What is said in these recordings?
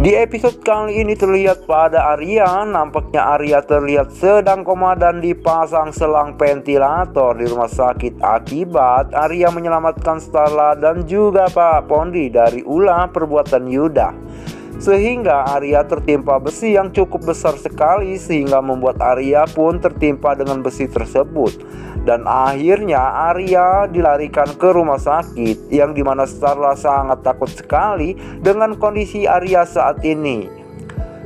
Di episode kali ini terlihat pada Arya. Nampaknya Arya terlihat sedang koma dan dipasang selang ventilator di rumah sakit akibat Arya menyelamatkan Starla dan juga Pak Pondi dari ulah perbuatan Yuda. Sehingga Arya tertimpa besi yang cukup besar sekali sehingga membuat Arya pun tertimpa dengan besi tersebut. Dan akhirnya Arya dilarikan ke rumah sakit yang dimana Starla sangat takut sekali dengan kondisi Arya saat ini.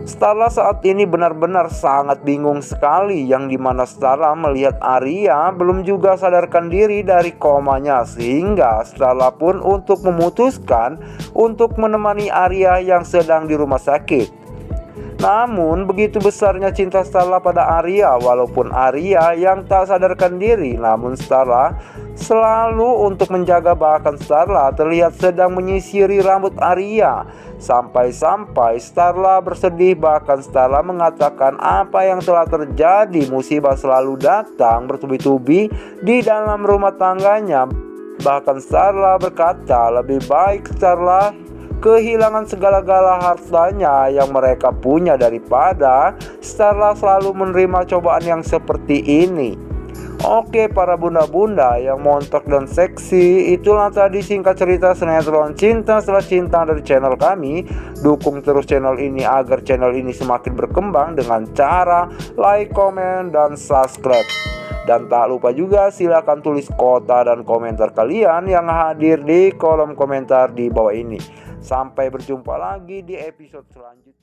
Starla saat ini benar-benar sangat bingung sekali yang dimana Starla melihat Arya belum juga sadarkan diri dari komanya, sehingga Starla pun untuk memutuskan untuk menemani Arya yang sedang di rumah sakit. Namun begitu besarnya cinta Starla pada Arya, walaupun Arya yang tak sadarkan diri, namun Starla selalu untuk menjaga, bahkan Starla terlihat sedang menyisiri rambut Arya. Sampai-sampai Starla bersedih, bahkan Starla mengatakan apa yang telah terjadi, musibah selalu datang bertubi-tubi di dalam rumah tangganya. Bahkan Starla berkata lebih baik Starla kehilangan segala-gala hartanya yang mereka punya daripada Starla selalu menerima cobaan yang seperti ini. Oke para bunda-bunda yang montok dan seksi, itulah tadi singkat cerita sinetron Cinta Setelah Cinta dari channel kami. Dukung terus channel ini agar channel ini semakin berkembang dengan cara like, komen, dan subscribe. Dan tak lupa juga silakan tulis kota dan komentar kalian yang hadir di kolom komentar di bawah ini. Sampai berjumpa lagi di episode selanjutnya.